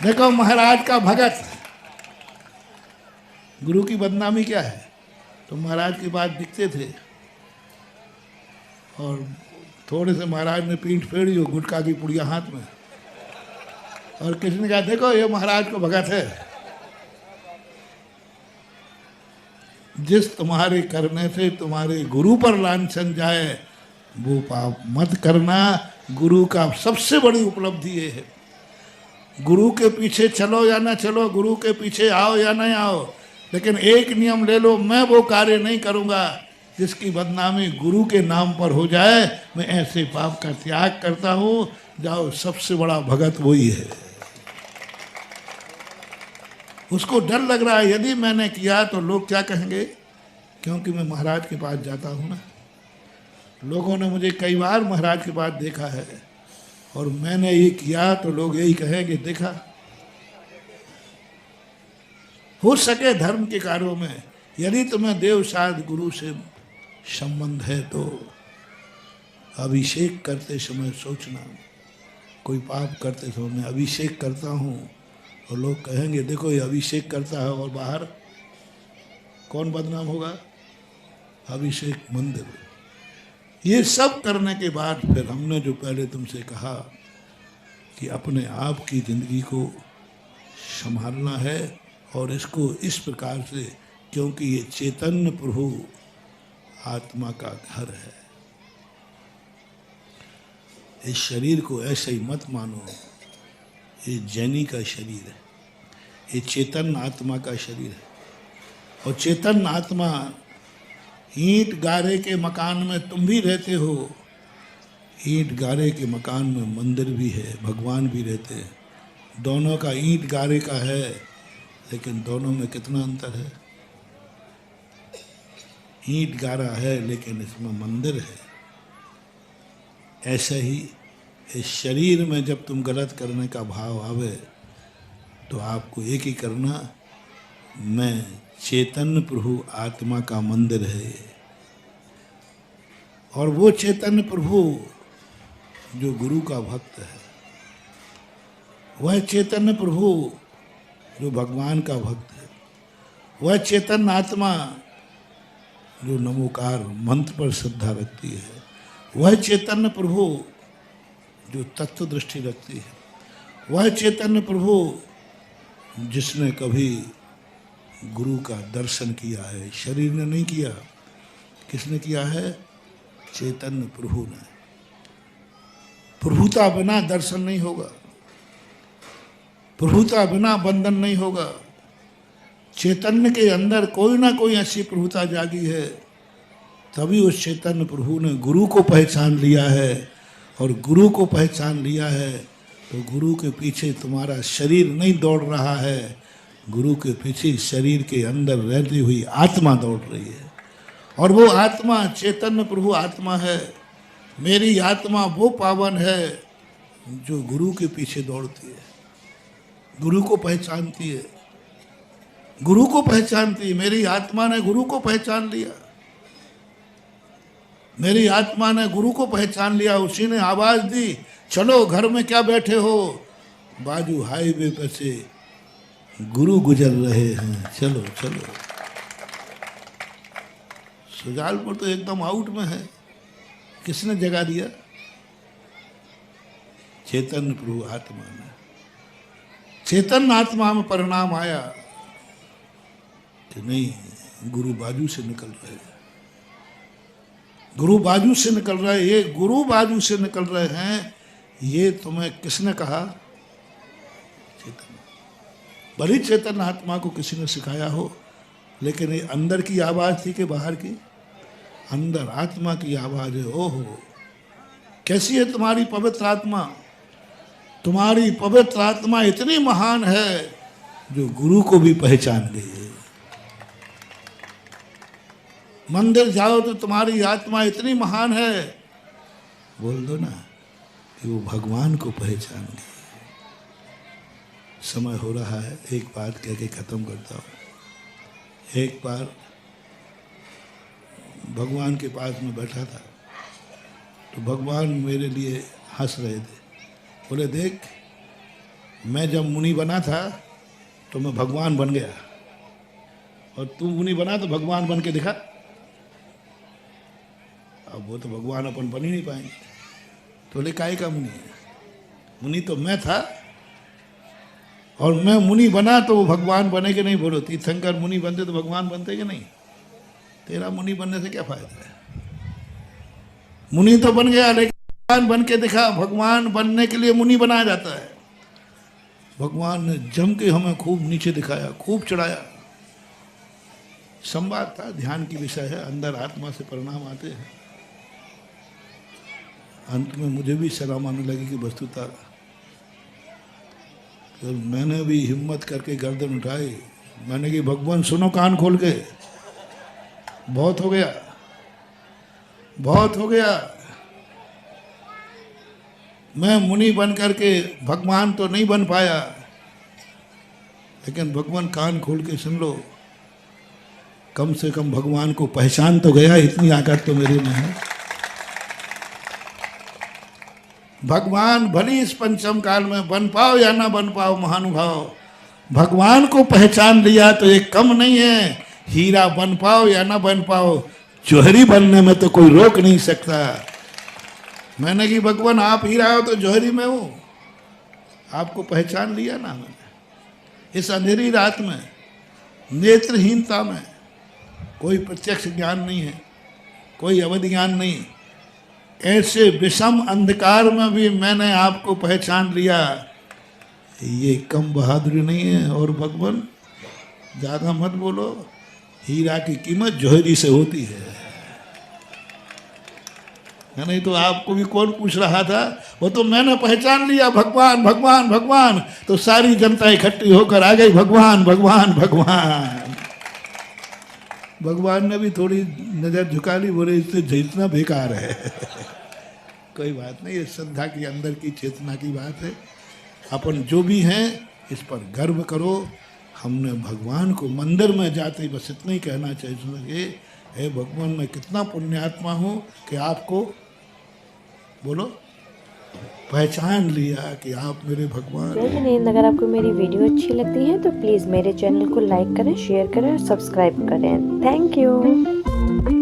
देखो महाराज का भगत, गुरु की बदनामी क्या है? तो महाराज के बाद दिखते थे और थोड़े से महाराज ने पीठ फेरी हो, गुटखा की पुड़िया हाथ में, और किसी ने कहा देखो ये महाराज को भगत है। जिस तुम्हारे करने से तुम्हारे गुरु पर लांछन जाए वो पाप मत करना। गुरु का सबसे बड़ी उपलब्धि ये है। गुरु के पीछे चलो या ना चलो, गुरु के पीछे आओ या नहीं आओ, लेकिन एक नियम ले लो, मैं वो कार्य नहीं करूंगा जिसकी बदनामी गुरु के नाम पर हो जाए। मैं ऐसे पाप का त्याग करता हूं। जाओ, सबसे बड़ा भगत वही है। उसको डर लग रहा है यदि मैंने किया तो लोग क्या कहेंगे, क्योंकि मैं महाराज के पास जाता हूं ना। लोगों ने मुझे कई बार महाराज के पास देखा है और मैंने ये किया तो लोग यही कहेंगे देखा। हो सके धर्म के कार्यों में यदि तुम्हें देवसाद गुरु से संबंध है तो अभिषेक करते समय सोचना। कोई पाप करते समय मैं अभिषेक करता हूँ और लोग कहेंगे देखो ये अभिषेक करता है, और बाहर कौन बदनाम होगा? अभिषेक मंदिर। ये सब करने के बाद फिर हमने जो पहले तुमसे कहा कि अपने आप की जिंदगी को संभालना है और इसको इस प्रकार से, क्योंकि ये चैतन्य प्रभु आत्मा का घर है। इस शरीर को ऐसे ही मत मानो, ये जैनी का शरीर है, ये चेतन आत्मा का शरीर है। और चेतन आत्मा, ईंट गारे के मकान में तुम भी रहते हो, ईंट गारे के मकान में मंदिर भी है, भगवान भी रहते हैं। दोनों का ईंट गारे का है, लेकिन दोनों में कितना अंतर है? ईंट गारा है लेकिन इसमें मंदिर है। ऐसे ही इस शरीर में जब तुम गलत करने का भाव आवे तो आपको एक ही करना, मैं चैतन्य प्रभु आत्मा का मंदिर है। और वो चैतन्य प्रभु जो गुरु का भक्त है, वह चैतन्य प्रभु जो भगवान का भक्त है, वह चैतन्य आत्मा जो नमोकार मंत्र पर श्रद्धा रखती है, वह चैतन्य प्रभु जो तत्व दृष्टि रखती है, वह चैतन्य प्रभु जिसने कभी गुरु का दर्शन किया है। शरीर ने नहीं किया, किसने किया है? चैतन्य प्रभु ने। प्रभुता बिना दर्शन नहीं होगा, प्रभुता बिना बंधन नहीं होगा। चैतन्य के अंदर कोई ना कोई ऐसी प्रभुता जागी है, तभी उस चैतन्य प्रभु ने गुरु को पहचान लिया है। और गुरु को पहचान लिया है तो गुरु के पीछे तुम्हारा शरीर नहीं दौड़ रहा है, गुरु के पीछे शरीर के अंदर रहती हुई आत्मा दौड़ रही है। और वो आत्मा चैतन्य प्रभु आत्मा है। मेरी आत्मा वो पावन है जो गुरु के पीछे दौड़ती है, गुरु को पहचानती है, गुरु को पहचानती है। मेरी आत्मा ने गुरु को पहचान लिया, मेरी आत्मा ने गुरु को पहचान लिया। उसी ने आवाज दी, चलो घर में क्या बैठे हो, बाजू हाईवे पे से गुरु गुजर रहे हैं, चलो चलो। सुजालपुर तो एकदम आउट में है, किसने जगा दिया? चैतन्य प्रभु आत्मा ने। चैतन्य आत्मा में परिणाम आया कि नहीं, गुरु बाजू से निकल रहे हैं, गुरु बाजू से निकल रहे हैं। ये गुरु बाजू से निकल रहे हैं, ये तुम्हें किसने कहा? चैतन्य। भली चैतन्य आत्मा को किसी ने सिखाया हो, लेकिन ये अंदर की आवाज थी कि बाहर की? अंदर आत्मा की आवाज है। ओहो, कैसी है तुम्हारी पवित्र आत्मा? तुम्हारी पवित्र आत्मा इतनी महान है जो गुरु को भी पहचान गई है। मंदिर जाओ तो तुम्हारी आत्मा इतनी महान है, बोल दो ना कि वो भगवान को पहचान गई। समय हो रहा है, एक बात कह के खत्म करता हूँ। एक बार भगवान के पास में बैठा था तो भगवान मेरे लिए हंस रहे थे। बोले देख, मैं जब मुनि बना था तो मैं भगवान बन गया, और तू मुनि बना तो भगवान बन के दिखा। अब वो तो भगवान अपन बन ही नहीं पाएंगे, तो बोले काय का मुनि है? मुनि तो मैं था, और मैं मुनि बना तो वो भगवान बने कि नहीं? बोलो, तीर्थंकर मुनि बनते तो भगवान बनते कि नहीं? तेरा मुनि बनने से क्या फायदा है? मुनि तो बन गया, लेकिन भगवान बन के दिखा। भगवान बनने के लिए मुनि बनाया जाता है। भगवान ने जम के हमें खूब नीचे दिखाया, खूब चढ़ाया। संवाद था, ध्यान की विषय है, अंदर आत्मा से परिणाम आते हैं। अंत में मुझे भी शर्म आने लगी कि वस्तुतः तो मैंने भी हिम्मत करके गर्दन उठाई। मैंने कि भगवान सुनो कान खोल के, बहुत हो गया, बहुत हो गया। मैं मुनि बन करके भगवान तो नहीं बन पाया, लेकिन भगवान कान खोल के सुन लो, कम से कम भगवान को पहचान तो गया, इतनी आकर तो मेरे में है। भगवान भली इस पंचम काल में बन पाओ या ना बन पाओ महानुभाव, भगवान को पहचान लिया तो ये कम नहीं है। हीरा बन पाओ या ना बन पाओ, जौहरी बनने में तो कोई रोक नहीं सकता। मैंने कि भगवान आप हीरा हो तो जौहरी में हूं, आपको पहचान लिया ना मैंने। इस अंधेरी रात में, नेत्रहीनता में, कोई प्रत्यक्ष ज्ञान नहीं है, कोई अवधि ज्ञान नहीं, ऐसे विषम अंधकार में भी मैंने आपको पहचान लिया, ये कम बहादुरी नहीं है। और भगवान ज़्यादा मत बोलो, हीरा की कीमत जौहरी से होती है। नहीं तो आपको भी कौन पूछ रहा था? वो तो मैंने पहचान लिया, भगवान भगवान भगवान, तो सारी जनता इकट्ठी होकर आ गई, भगवान भगवान भगवान। भगवान ने भी थोड़ी नज़र झुका ली, बोले इससे जितना बेकार है। कोई बात नहीं, ये श्रद्धा के अंदर की चेतना की बात है। अपन जो भी हैं इस पर गर्व करो। हमने भगवान को मंदिर में जाते ही बस इतना ही कहना चाहिए, हे भगवान मैं कितना पुण्यात्मा हूँ कि आपको बोलो पहचान लिया कि आप मेरे भगवान। जय हिंद। अगर आपको मेरी वीडियो अच्छी लगती है तो प्लीज़ मेरे चैनल को लाइक करें, शेयर करें और सब्सक्राइब करें। Thank you.